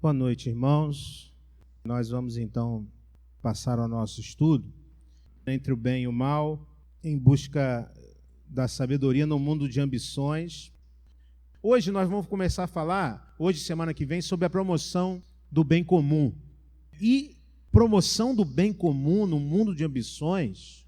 Boa noite, irmãos. Nós vamos então passar ao nosso estudo entre o bem e o mal, em busca da sabedoria no mundo de ambições. Hoje nós vamos começar a falar, hoje, semana que vem, sobre a promoção do bem comum. E promoção do bem comum no mundo de ambições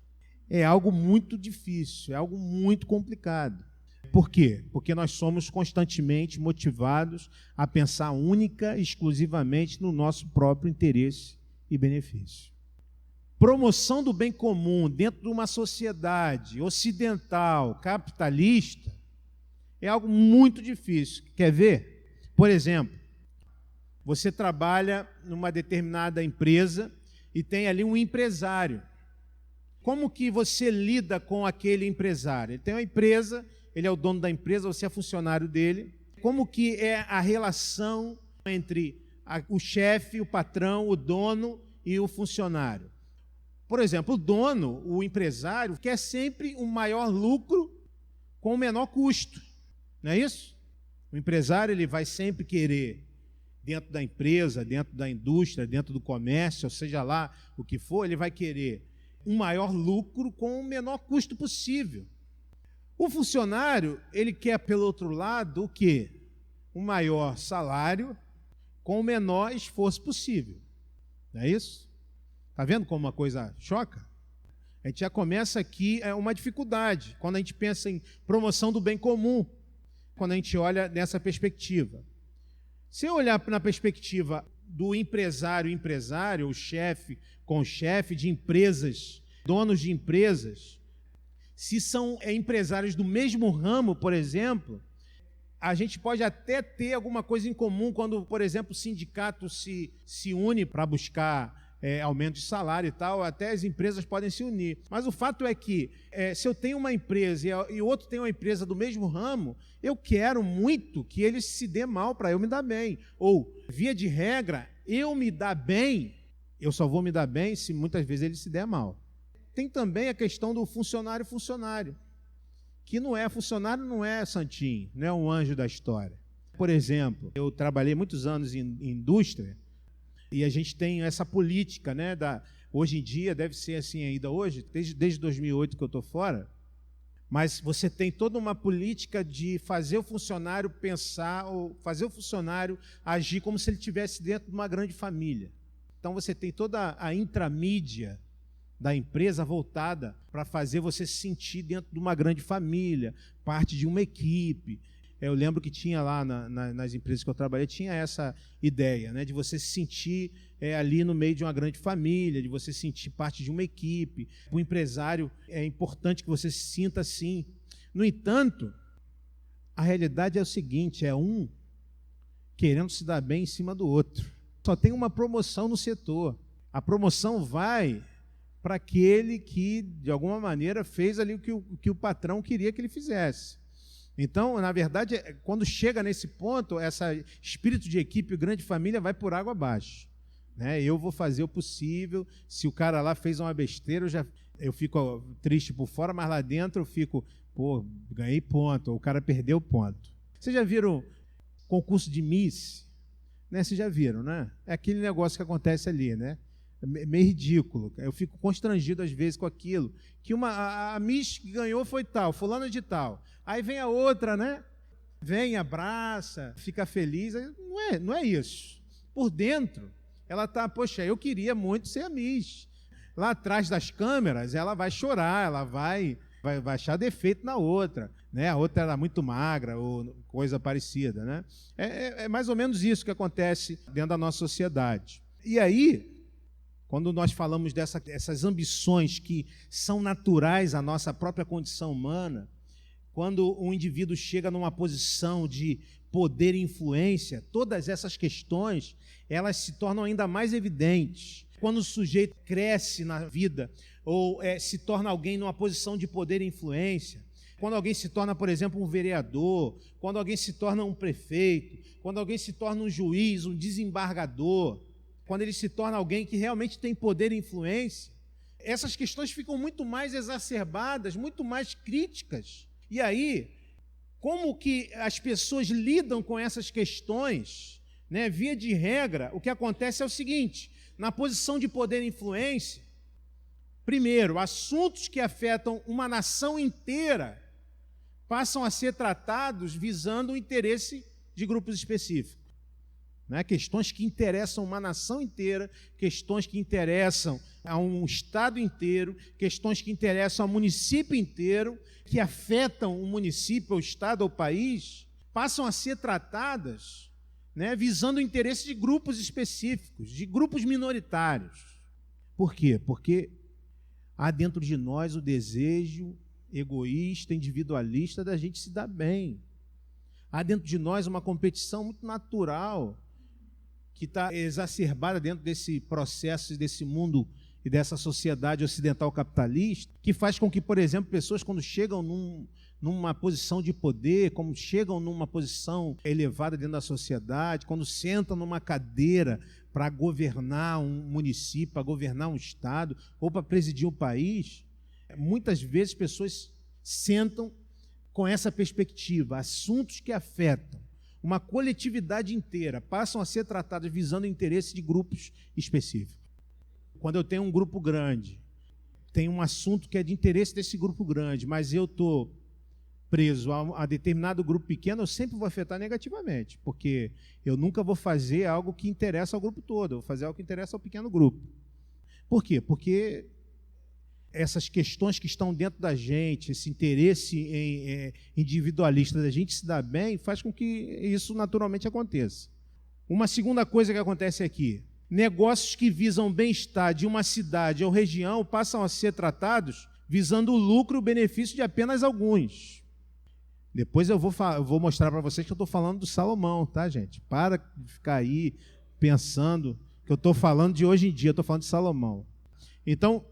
é algo muito difícil, é algo muito complicado. Por quê? Porque nós somos constantemente motivados a pensar única e exclusivamente no nosso próprio interesse e benefício. Promoção do bem comum dentro de uma sociedade ocidental, capitalista, é algo muito difícil. Quer ver? Por exemplo, você trabalha numa determinada empresa e tem ali um empresário. Como que você lida com aquele empresário? Ele tem uma empresa, ele é o dono da empresa, você é funcionário dele. Como que é a relação entre o chefe, o patrão, o dono e o funcionário? Por exemplo, o dono, o empresário, quer sempre um maior lucro com o menor custo. Não é isso? O empresário ele vai sempre querer, dentro da empresa, dentro da indústria, dentro do comércio, ou seja lá o que for, ele vai querer um maior lucro com o menor custo possível. O funcionário, ele quer, pelo outro lado, o quê? Um maior salário com o menor esforço possível. Não é isso? Está vendo como uma coisa choca? A gente já começa aqui uma dificuldade, quando a gente pensa em promoção do bem comum, quando a gente olha nessa perspectiva. Se eu olhar na perspectiva do empresário, o chefe com o chefe de empresas, donos de empresas, se são empresários do mesmo ramo, por exemplo, a gente pode até ter alguma coisa em comum quando, por exemplo, o sindicato se une para buscar aumento de salário e tal, até as empresas podem se unir. Mas o fato é que, se eu tenho uma empresa e o outro tem uma empresa do mesmo ramo, eu quero muito que eles se dê mal para eu me dar bem. Ou, via de regra, eu me dar bem, eu só vou me dar bem se muitas vezes ele se der mal. Tem também a questão do funcionário, que funcionário não é santinho, não é um anjo da história. Por exemplo, eu trabalhei muitos anos em indústria e a gente tem essa política, né, hoje em dia, deve ser assim ainda hoje, desde 2008 que eu estou fora, mas você tem toda uma política de fazer o funcionário pensar, ou fazer o funcionário agir como se ele estivesse dentro de uma grande família. Então você tem toda a intramídia da empresa voltada para fazer você se sentir dentro de uma grande família, parte de uma equipe. Eu lembro que tinha lá nas empresas que eu trabalhei, tinha essa ideia, né, de você se sentir ali no meio de uma grande família, de você se sentir parte de uma equipe. O empresário, é importante que você se sinta assim. No entanto, a realidade é o seguinte, é um querendo se dar bem em cima do outro. Só tem uma promoção no setor. A promoção vai para aquele que, de alguma maneira, fez ali o que o patrão queria que ele fizesse. Então, na verdade, quando chega nesse ponto, esse espírito de equipe, grande família, vai por água abaixo. Né? Eu vou fazer o possível, se o cara lá fez uma besteira, eu fico triste por fora, mas lá dentro eu fico, ganhei ponto, ou o cara perdeu ponto. Vocês já viram concurso de Miss? Né? Vocês já viram, né? É aquele negócio que acontece ali, né? Meio ridículo. Eu fico constrangido às vezes com aquilo. Que a Miss que ganhou foi tal, fulana de tal. Aí vem a outra, né? Vem, abraça, fica feliz. Não é isso. Por dentro, ela está, poxa, eu queria muito ser a Miss. Lá atrás das câmeras, ela vai chorar, ela vai achar defeito na outra. Né? A outra era muito magra ou coisa parecida. Né? É mais ou menos isso que acontece dentro da nossa sociedade. E aí, quando nós falamos dessas ambições que são naturais à nossa própria condição humana, quando um indivíduo chega numa posição de poder e influência, todas essas questões, elas se tornam ainda mais evidentes. Quando o sujeito cresce na vida, ou se torna alguém numa posição de poder e influência, quando alguém se torna, por exemplo, um vereador, quando alguém se torna um prefeito, quando alguém se torna um juiz, um desembargador, quando ele se torna alguém que realmente tem poder e influência, essas questões ficam muito mais exacerbadas, muito mais críticas. E aí, como que as pessoas lidam com essas questões né? Via de regra, o que acontece é o seguinte: na posição de poder e influência, primeiro, assuntos que afetam uma nação inteira passam a ser tratados visando o interesse de grupos específicos. Né? Questões que interessam uma nação inteira, questões que interessam a um estado inteiro, questões que interessam ao município inteiro, que afetam o município, o estado ou o país, passam a ser tratadas, né, visando o interesse de grupos específicos, de grupos minoritários. Por quê? Porque há dentro de nós o desejo egoísta, individualista da gente se dar bem. Há dentro de nós uma competição muito natural que está exacerbada dentro desse processo, desse mundo e dessa sociedade ocidental capitalista, que faz com que, por exemplo, pessoas quando chegam numa posição de poder, como chegam numa posição elevada dentro da sociedade, quando sentam numa cadeira para governar um município, para governar um estado, ou para presidir um país, muitas vezes pessoas sentam com essa perspectiva. Assuntos que afetam uma coletividade inteira passam a ser tratados visando o interesse de grupos específicos. Quando eu tenho um grupo grande, tem um assunto que é de interesse desse grupo grande, mas eu estou preso a determinado grupo pequeno, eu sempre vou afetar negativamente, porque eu nunca vou fazer algo que interessa ao grupo todo, eu vou fazer algo que interessa ao pequeno grupo. Por quê? Porque essas questões que estão dentro da gente, esse interesse individualista da gente se dar bem, faz com que isso naturalmente aconteça. Uma segunda coisa que acontece aqui: negócios que visam o bem-estar de uma cidade ou região passam a ser tratados visando o lucro e o benefício de apenas alguns. Depois eu vou mostrar para vocês que eu estou falando do Salomão, tá, gente? Para de ficar aí pensando que eu estou falando de hoje em dia, eu estou falando de Salomão. Então,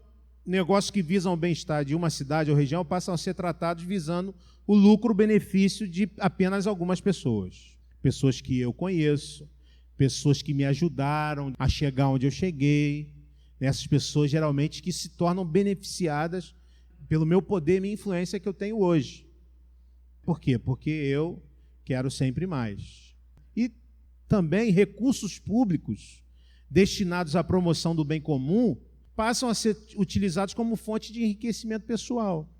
negócios que visam o bem-estar de uma cidade ou região passam a ser tratados visando o lucro, o benefício de apenas algumas pessoas. Pessoas que eu conheço, pessoas que me ajudaram a chegar onde eu cheguei. Essas pessoas, geralmente, que se tornam beneficiadas pelo meu poder e minha influência que eu tenho hoje. Por quê? Porque eu quero sempre mais. E também recursos públicos destinados à promoção do bem comum passam a ser utilizados como fonte de enriquecimento pessoal.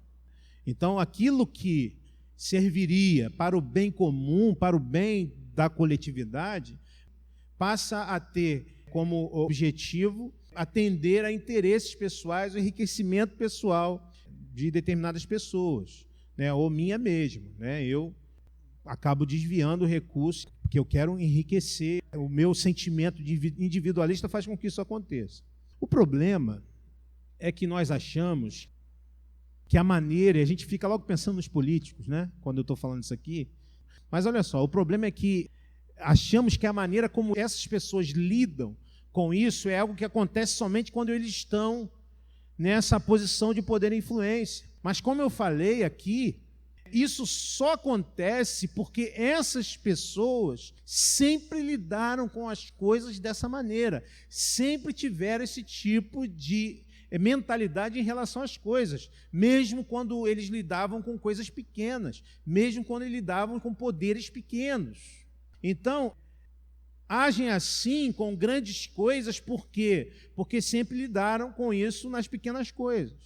Então, aquilo que serviria para o bem comum, para o bem da coletividade, passa a ter como objetivo atender a interesses pessoais, o enriquecimento pessoal de determinadas pessoas, né, ou minha mesmo. Né? Eu acabo desviando o recurso porque eu quero enriquecer. O meu sentimento individualista faz com que isso aconteça. O problema é que nós achamos que a maneira, e a gente fica logo pensando nos políticos, né, quando eu estou falando isso aqui, mas olha só, o problema é que achamos que a maneira como essas pessoas lidam com isso é algo que acontece somente quando eles estão nessa posição de poder e influência. Mas como eu falei aqui, isso só acontece porque essas pessoas sempre lidaram com as coisas dessa maneira, sempre tiveram esse tipo de mentalidade em relação às coisas, mesmo quando eles lidavam com coisas pequenas, mesmo quando eles lidavam com poderes pequenos. Então, agem assim com grandes coisas, por quê? Porque sempre lidaram com isso nas pequenas coisas.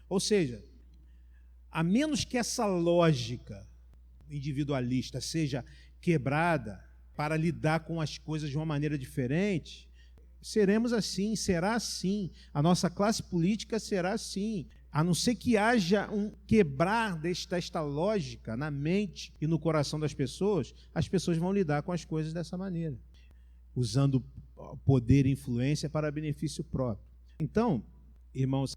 Ou seja, a menos que essa lógica individualista seja quebrada para lidar com as coisas de uma maneira diferente, seremos assim, será assim. A nossa classe política será assim. A não ser que haja um quebrar desta lógica na mente e no coração das pessoas, as pessoas vão lidar com as coisas dessa maneira, usando poder e influência para benefício próprio. Então, irmãos,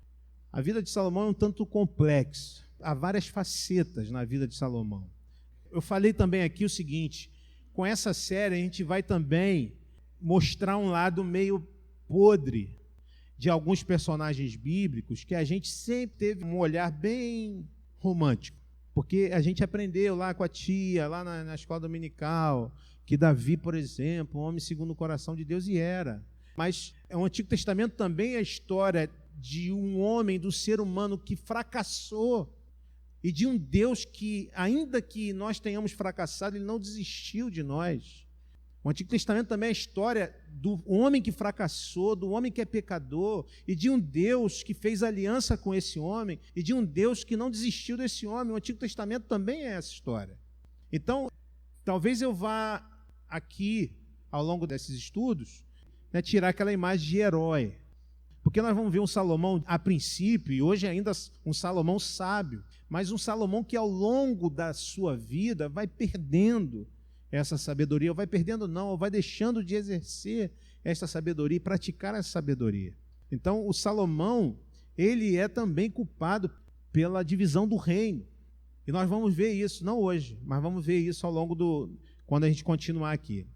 a vida de Salomão é um tanto complexa. Há várias facetas na vida de Salomão. Eu falei também aqui o seguinte: com essa série a gente vai também mostrar um lado meio podre de alguns personagens bíblicos que a gente sempre teve um olhar bem romântico, porque a gente aprendeu lá com a tia, lá na escola dominical, que Davi, por exemplo, um homem segundo o coração de Deus, e era. Mas o Antigo Testamento também é a história de um homem, do ser humano que fracassou, e de um Deus que, ainda que nós tenhamos fracassado, Ele não desistiu de nós. O Antigo Testamento também é a história do homem que fracassou, do homem que é pecador, e de um Deus que fez aliança com esse homem, e de um Deus que não desistiu desse homem. O Antigo Testamento também é essa história. Então, talvez eu vá aqui, ao longo desses estudos, tirar aquela imagem de herói. Porque nós vamos ver um Salomão, a princípio, e hoje ainda um Salomão sábio, mas um Salomão que ao longo da sua vida vai perdendo essa sabedoria, vai perdendo não, ou vai deixando de exercer essa sabedoria e praticar essa sabedoria. Então, o Salomão, ele é também culpado pela divisão do reino. E nós vamos ver isso, não hoje, mas vamos ver isso ao longo quando a gente continuar aqui.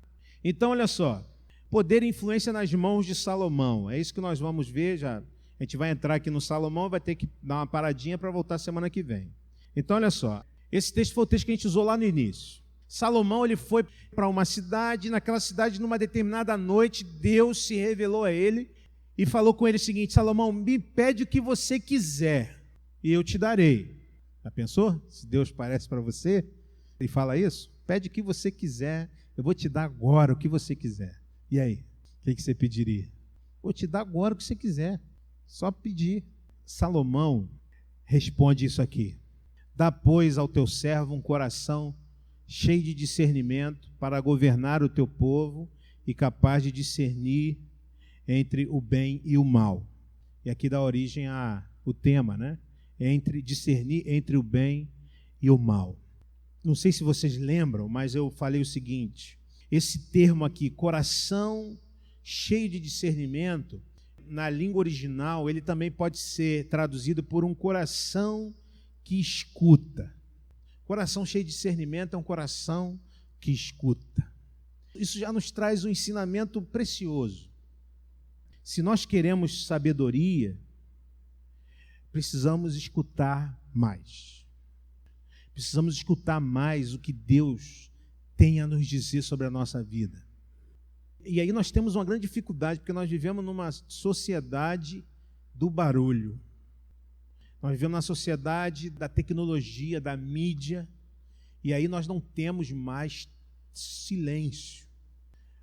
Então, olha só, poder e influência nas mãos de Salomão, é isso que nós vamos ver, já. A gente vai entrar aqui no Salomão, vai ter que dar uma paradinha para voltar semana que vem. Então, olha só, esse texto foi o texto que a gente usou lá no início. Salomão, ele foi para uma cidade, naquela cidade, numa determinada noite, Deus se revelou a ele e falou com ele o seguinte: Salomão, me pede o que você quiser e eu te darei. Já pensou? Se Deus parece para você e fala isso, pede o que você quiser, eu vou te dar agora o que você quiser. E aí, o que você pediria? Vou te dar agora o que você quiser, só pedir. Salomão responde isso aqui: dá, pois, ao teu servo um coração cheio de discernimento para governar o teu povo e capaz de discernir entre o bem e o mal. E aqui dá origem o tema, né? Discernir entre o bem e o mal. Não sei se vocês lembram, mas eu falei o seguinte: esse termo aqui, coração cheio de discernimento, na língua original, ele também pode ser traduzido por um coração que escuta. Coração cheio de discernimento é um coração que escuta. Isso já nos traz um ensinamento precioso. Se nós queremos sabedoria, precisamos escutar mais. Precisamos escutar mais o que Deus tem a nos dizer sobre a nossa vida. E aí nós temos uma grande dificuldade, porque nós vivemos numa sociedade do barulho. Nós vivemos na sociedade da tecnologia, da mídia, e aí nós não temos mais silêncio.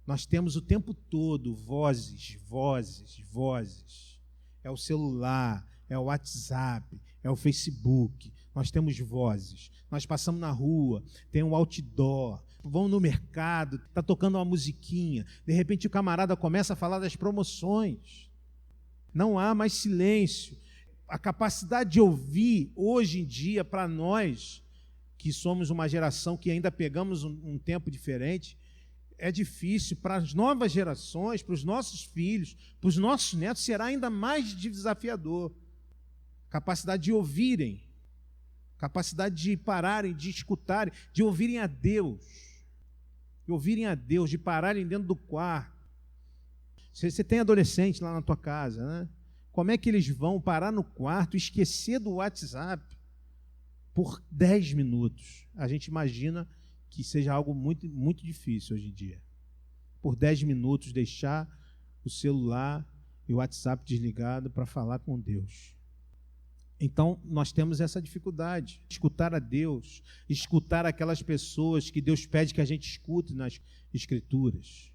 Nós temos o tempo todo vozes, vozes, vozes. É o celular, é o WhatsApp, é o Facebook. Nós temos vozes. Nós passamos na rua, tem um outdoor, vamos no mercado, está tocando uma musiquinha. De repente o camarada começa a falar das promoções. Não há mais silêncio. A capacidade de ouvir, hoje em dia, para nós, que somos uma geração que ainda pegamos um tempo diferente, é difícil. Para as novas gerações, para os nossos filhos, para os nossos netos, será ainda mais desafiador. Capacidade de ouvirem, capacidade de pararem, de escutarem, de ouvirem a Deus, de pararem dentro do quarto. Você tem adolescente lá na tua casa, né? Como é que eles vão parar no quarto e esquecer do WhatsApp por 10 minutos? A gente imagina que seja algo muito, muito difícil hoje em dia. Por 10 minutos deixar o celular e o WhatsApp desligado para falar com Deus. Então, nós temos essa dificuldade. Escutar a Deus, escutar aquelas pessoas que Deus pede que a gente escute nas Escrituras.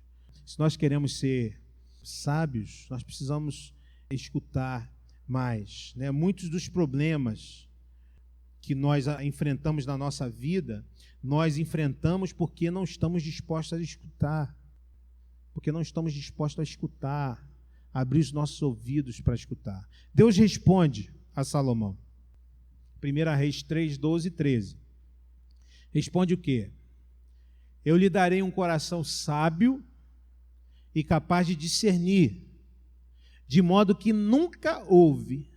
Se nós queremos ser sábios, nós precisamos escutar mais, né? Muitos dos problemas que nós enfrentamos na nossa vida, nós enfrentamos porque não estamos dispostos a escutar. Porque não estamos dispostos a escutar, a abrir os nossos ouvidos para escutar. Deus responde a Salomão. 1 Reis 3, 12 e 13. Responde o quê? Eu lhe darei um coração sábio e capaz de discernir, de modo que nunca houve,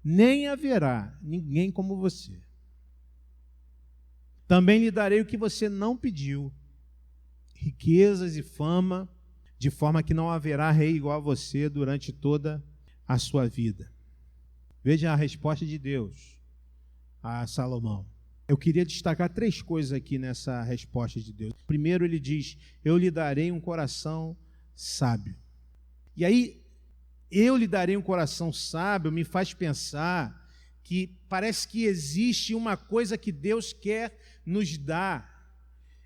nem haverá ninguém como você. Também lhe darei o que você não pediu, riquezas e fama, de forma que não haverá rei igual a você durante toda a sua vida. Veja a resposta de Deus a Salomão. Eu queria destacar 3 coisas aqui nessa resposta de Deus. Primeiro, ele diz: eu lhe darei um coração sábio. E aí, eu lhe darei um coração sábio, me faz pensar que parece que existe uma coisa que Deus quer nos dar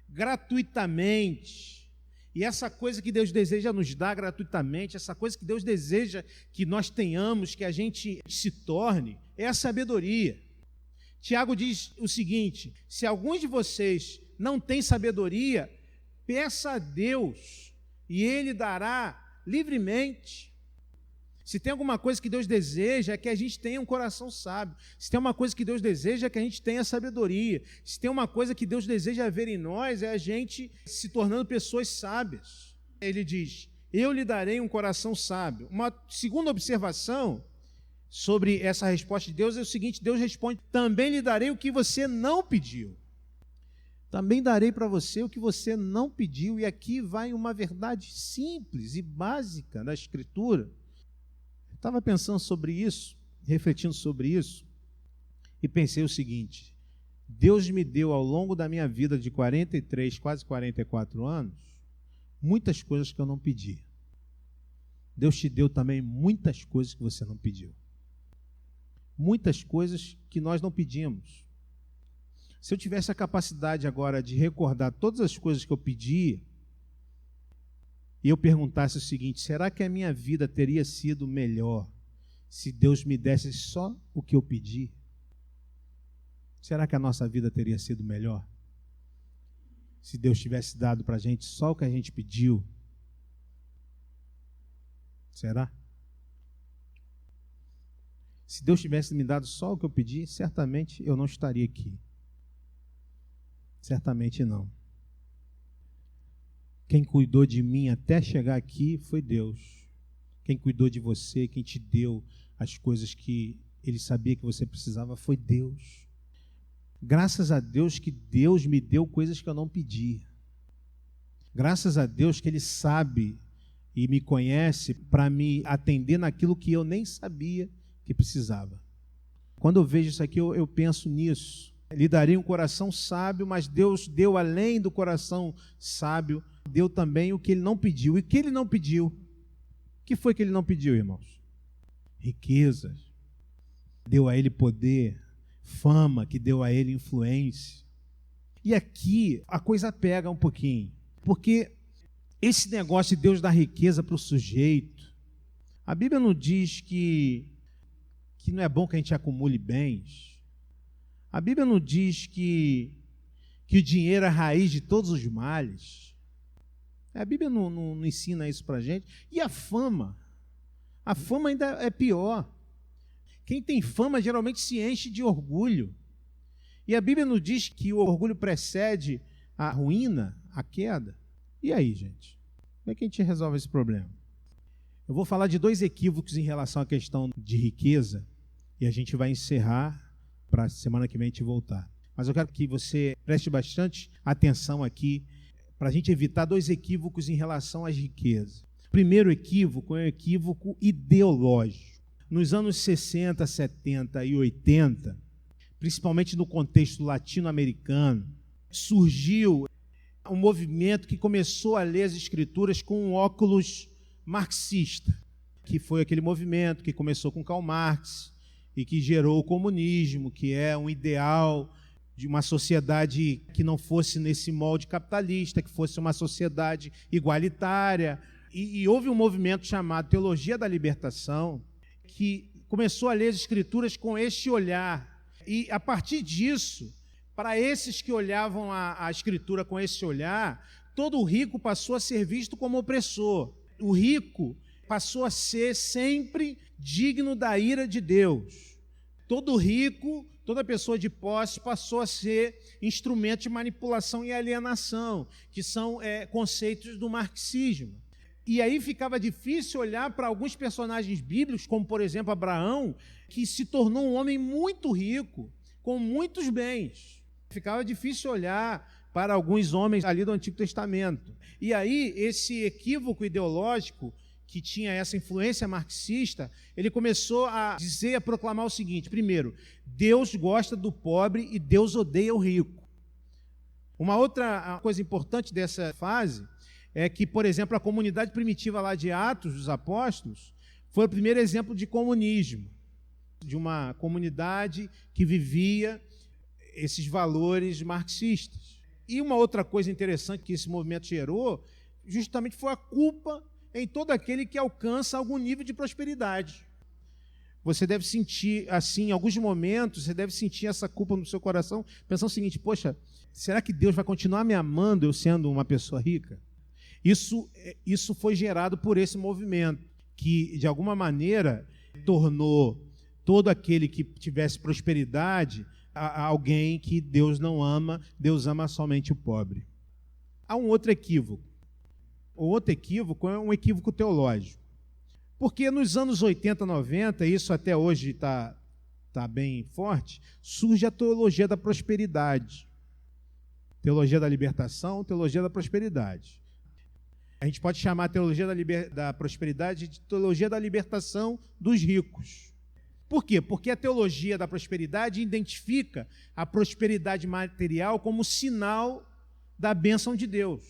gratuitamente, E essa coisa que Deus deseja nos dar gratuitamente, essa coisa que Deus deseja que nós tenhamos, que a gente se torne, é a sabedoria. Tiago diz o seguinte: se alguns de vocês não têm sabedoria, peça a Deus e Ele dará livremente. Se tem alguma coisa que Deus deseja, é que a gente tenha um coração sábio. Se tem uma coisa que Deus deseja, é que a gente tenha sabedoria. Se tem uma coisa que Deus deseja ver em nós, é a gente se tornando pessoas sábias. Ele diz: eu lhe darei um coração sábio. Uma segunda observação sobre essa resposta de Deus é o seguinte: Deus responde: também lhe darei o que você não pediu. Também darei para você o que você não pediu. E aqui vai uma verdade simples e básica da Escritura. Estava pensando sobre isso, refletindo sobre isso, e pensei o seguinte: Deus me deu ao longo da minha vida de 43, quase 44 anos, muitas coisas que eu não pedi. Deus te deu também muitas coisas que você não pediu. Muitas coisas que nós não pedimos. Se eu tivesse a capacidade agora de recordar todas as coisas que eu pedi, e eu perguntasse o seguinte: será que a minha vida teria sido melhor se Deus me desse só o que eu pedi? Será que a nossa vida teria sido melhor se Deus tivesse dado para a gente só o que a gente pediu? Será? Se Deus tivesse me dado só o que eu pedi, certamente eu não estaria aqui. Certamente não. Quem cuidou de mim até chegar aqui foi Deus. Quem cuidou de você, quem te deu as coisas que Ele sabia que você precisava foi Deus. Graças a Deus que Deus me deu coisas que eu não pedi. Graças a Deus que Ele sabe e me conhece para me atender naquilo que eu nem sabia que precisava. Quando eu vejo isso aqui, eu penso nisso. Lhe darei um coração sábio, mas Deus deu além do coração sábio, deu também o que Ele não pediu. E o que Ele não pediu? O que foi que Ele não pediu, irmãos? Riquezas. Deu a Ele poder, fama, que deu a Ele influência. E aqui a coisa pega um pouquinho, porque esse negócio de Deus dar riqueza para o sujeito, a Bíblia não diz que não é bom que a gente acumule bens. A Bíblia não diz que o dinheiro é a raiz de todos os males. A Bíblia não ensina isso para a gente. E a fama? A fama ainda é pior. Quem tem fama geralmente se enche de orgulho. E a Bíblia não diz que o orgulho precede a ruína, a queda. E aí, gente? Como é que a gente resolve esse problema? Eu vou falar de 2 equívocos em relação à questão de riqueza e a gente vai encerrar para a semana que vem a gente voltar. Mas eu quero que você preste bastante atenção aqui para a gente evitar 2 equívocos em relação às riquezas. O primeiro equívoco é um equívoco ideológico. Nos anos 60, 70 e 80, principalmente no contexto latino-americano, surgiu um movimento que começou a ler as Escrituras com um óculos marxista, que foi aquele movimento que começou com Karl Marx e que gerou o comunismo, que é um ideal de uma sociedade que não fosse nesse molde capitalista, que fosse uma sociedade igualitária. E houve um movimento chamado Teologia da Libertação, que começou a ler as Escrituras com este olhar. E, a partir disso, para esses que olhavam a Escritura com esse olhar, todo rico passou a ser visto como opressor. O rico passou a ser sempre digno da ira de Deus. Todo rico, toda pessoa de posse passou a ser instrumento de manipulação e alienação, que são conceitos do marxismo. E aí ficava difícil olhar para alguns personagens bíblicos, como por exemplo Abraão, que se tornou um homem muito rico, com muitos bens. Ficava difícil olhar para alguns homens ali do Antigo Testamento. E aí esse equívoco ideológico, que tinha essa influência marxista, ele começou a dizer, a proclamar o seguinte: primeiro, Deus gosta do pobre e Deus odeia o rico. Uma outra coisa importante dessa fase é que, por exemplo, a comunidade primitiva lá de Atos dos Apóstolos foi o primeiro exemplo de comunismo, de uma comunidade que vivia esses valores marxistas. E uma outra coisa interessante que esse movimento gerou justamente foi a culpa em todo aquele que alcança algum nível de prosperidade. Você deve sentir, assim, em alguns momentos, você deve sentir essa culpa no seu coração, pensando o seguinte: poxa, será que Deus vai continuar me amando eu sendo uma pessoa rica? Isso foi gerado por esse movimento, que, de alguma maneira, tornou todo aquele que tivesse prosperidade a alguém que Deus não ama, Deus ama somente o pobre. Há um outro equívoco. O outro equívoco é um equívoco teológico. Porque nos anos 80, 90, isso até hoje está bem forte, surge a teologia da prosperidade. Teologia da libertação, teologia da prosperidade. A gente pode chamar a teologia da prosperidade de teologia da libertação dos ricos. Por quê? Porque a teologia da prosperidade identifica a prosperidade material como sinal da bênção de Deus.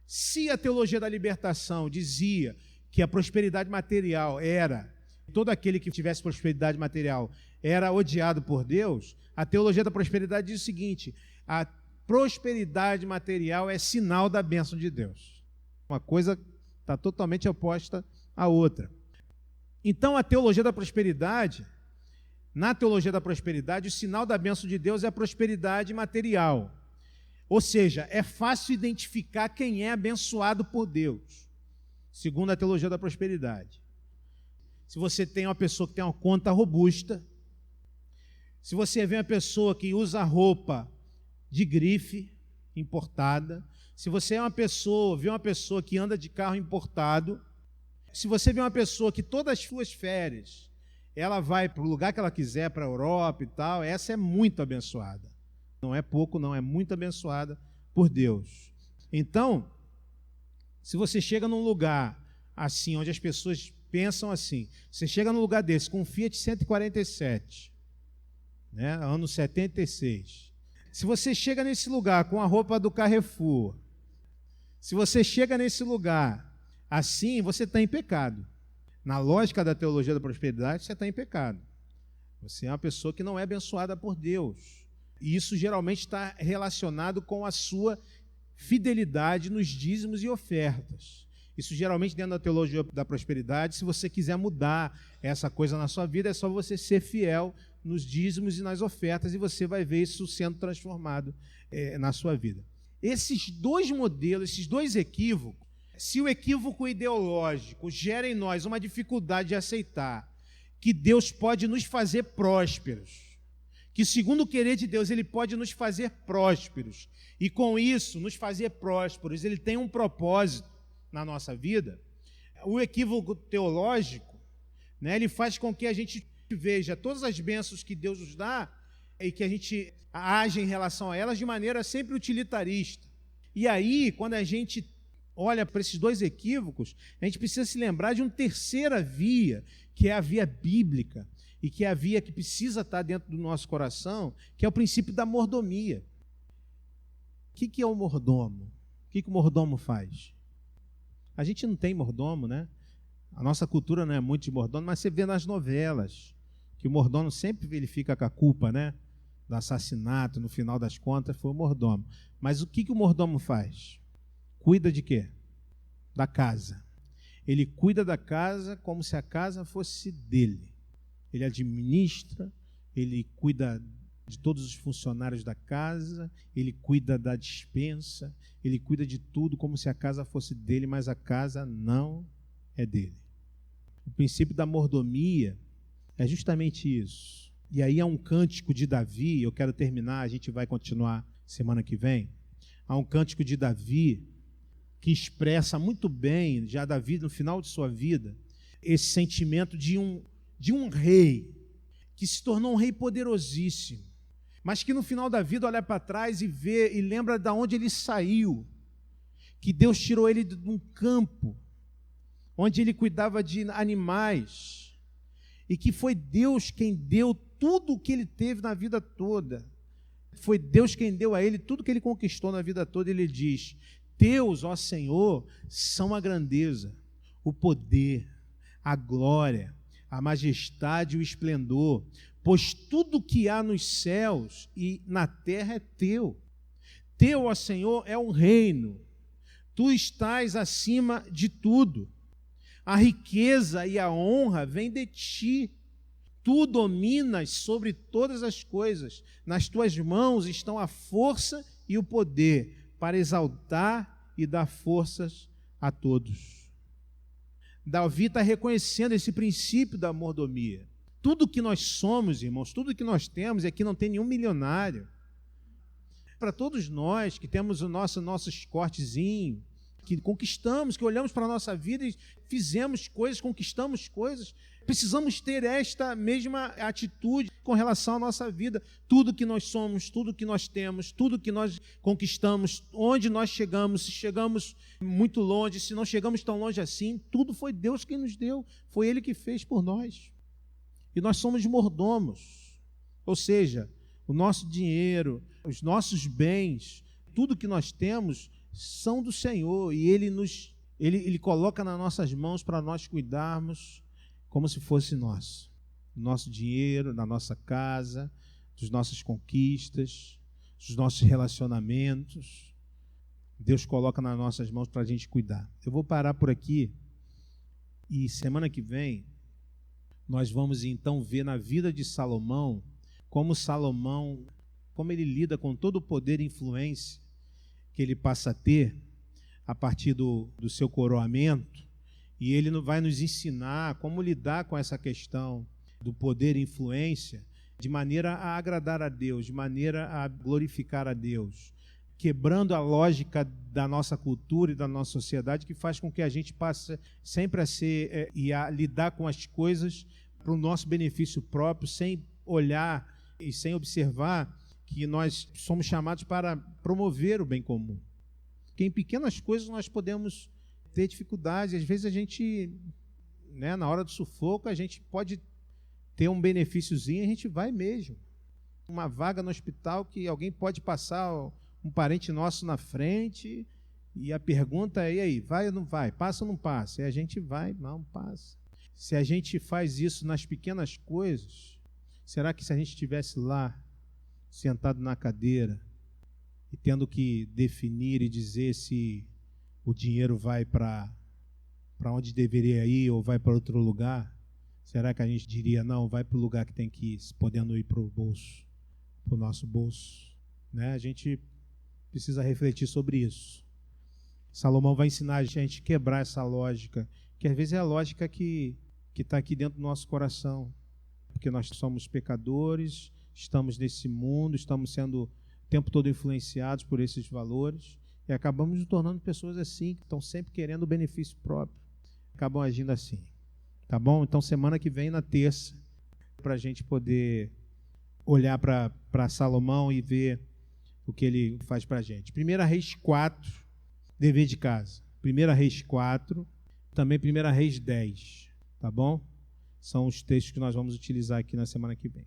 Se a teologia da libertação dizia que a prosperidade material era, todo aquele que tivesse prosperidade material era odiado por Deus, a teologia da prosperidade diz o seguinte: a prosperidade material é sinal da bênção de Deus. Uma coisa está totalmente oposta à outra. Então, a teologia da prosperidade, na teologia da prosperidade, o sinal da bênção de Deus é a prosperidade material. Ou seja, é fácil identificar quem é abençoado por Deus, segundo a teologia da prosperidade. Se você tem uma pessoa que tem uma conta robusta, se você vê uma pessoa que usa roupa de grife importada, se você vê uma pessoa que anda de carro importado, se você vê uma pessoa que todas as suas férias ela vai para o lugar que ela quiser, para a Europa e tal, essa é muito abençoada. Não é pouco, não, é muito abençoada por Deus. Então, se você chega num lugar assim, onde as pessoas pensam assim, você chega num lugar desse com um Fiat 147, né, ano 76. Se você chega nesse lugar com a roupa do Carrefour, se você chega nesse lugar assim, você está em pecado. Na lógica da teologia da prosperidade, você está em pecado. Você é uma pessoa que não é abençoada por Deus. E isso geralmente está relacionado com a sua fidelidade nos dízimos e ofertas. Isso geralmente dentro da teologia da prosperidade. Se você quiser mudar essa coisa na sua vida, é só você ser fiel nos dízimos e nas ofertas, e você vai ver isso sendo transformado na sua vida. Esses dois modelos, esses dois equívocos, se o equívoco ideológico gera em nós uma dificuldade de aceitar que Deus pode nos fazer prósperos, que segundo o querer de Deus Ele pode nos fazer prósperos, e com isso nos fazer prósperos, Ele tem um propósito na nossa vida, o equívoco teológico, né, ele faz com que a gente veja todas as bênçãos que Deus nos dá e que a gente age em relação a elas de maneira sempre utilitarista. E aí, quando a gente olha para esses dois equívocos, a gente precisa se lembrar de uma terceira via, que é a via bíblica, e que é a via que precisa estar dentro do nosso coração, que é o princípio da mordomia. O que é o mordomo? O que o mordomo faz? A gente não tem mordomo, né? A nossa cultura não é muito de mordomo, mas você vê nas novelas que o mordomo sempre ele fica com a culpa, né? Do assassinato, no final das contas, foi o mordomo. Mas o que o mordomo faz? Cuida de quê? Da casa. Ele cuida da casa como se a casa fosse dele. Ele administra, ele cuida de todos os funcionários da casa, ele cuida da despensa, ele cuida de tudo como se a casa fosse dele, mas a casa não é dele. O princípio da mordomia é justamente isso. E aí há um cântico de Davi, eu quero terminar, a gente vai continuar semana que vem. Há um cântico de Davi que expressa muito bem, já Davi no final de sua vida, esse sentimento de um rei que se tornou um rei poderosíssimo, mas que no final da vida olha para trás e vê e lembra de onde ele saiu, que Deus tirou ele de um campo onde ele cuidava de animais, e que foi Deus quem deu tudo o que ele teve na vida toda. Foi Deus quem deu a ele tudo que ele conquistou na vida toda. Ele diz: Teus, ó Senhor, são a grandeza, o poder, a glória, a majestade e o esplendor, pois tudo que há nos céus e na terra é teu. Teu, ó Senhor, é um reino. Tu estás acima de tudo. A riqueza e a honra vêm de ti. Tu dominas sobre todas as coisas. Nas tuas mãos estão a força e o poder para exaltar e dar forças a todos. Davi está reconhecendo esse princípio da mordomia. Tudo que nós somos, irmãos, tudo que nós temos, e aqui não tem nenhum milionário. Para todos nós que temos o nosso escortezinho, que conquistamos, que olhamos para a nossa vida e fizemos coisas, conquistamos coisas, precisamos ter esta mesma atitude com relação à nossa vida. Tudo que nós somos, tudo que nós temos, tudo que nós conquistamos, onde nós chegamos, se chegamos muito longe, se não chegamos tão longe assim, tudo foi Deus quem nos deu, foi Ele que fez por nós. E nós somos mordomos, ou seja, o nosso dinheiro, os nossos bens, tudo que nós temos são do Senhor, e Ele coloca nas nossas mãos para nós cuidarmos como se fosse nosso. O nosso dinheiro, da nossa casa, das nossas conquistas, dos nossos relacionamentos, Deus coloca nas nossas mãos para a gente cuidar. Eu vou parar por aqui, e semana que vem nós vamos então ver na vida de Salomão, como ele lida com todo o poder e influência que ele passa a ter a partir do seu coroamento, e ele vai nos ensinar como lidar com essa questão do poder e influência de maneira a agradar a Deus, de maneira a glorificar a Deus, quebrando a lógica da nossa cultura e da nossa sociedade, que faz com que a gente passe sempre a ser e a lidar com as coisas para o nosso benefício próprio, sem olhar e sem observar que nós somos chamados para promover o bem comum. Porque em pequenas coisas nós podemos ter dificuldades, às vezes a gente, na hora do sufoco, a gente pode ter um benefíciozinho, a gente vai mesmo. Uma vaga no hospital que alguém pode passar um parente nosso na frente, e a pergunta é, e aí, vai ou não vai? Passa ou não passa? E a gente vai, não passa. Se a gente faz isso nas pequenas coisas, será que se a gente estivesse lá, sentado na cadeira, e tendo que definir e dizer se o dinheiro vai para onde deveria ir ou vai para outro lugar, será que a gente diria, não, vai para o lugar que tem que ir, podendo ir para o bolso, para o nosso bolso? A gente precisa refletir sobre isso. Salomão vai ensinar a gente a quebrar essa lógica, que às vezes é a lógica que está aqui dentro do nosso coração, porque nós somos pecadores, estamos nesse mundo, estamos sendo o tempo todo influenciados por esses valores e acabamos nos tornando pessoas assim, que estão sempre querendo o benefício próprio, acabam agindo assim, tá bom? Então semana que vem, na terça, para a gente poder olhar para Salomão e ver o que ele faz para a gente. 1 Reis 4, dever de casa. 1 Reis 4, também 1 Reis 10, tá bom? São os textos que nós vamos utilizar aqui na semana que vem.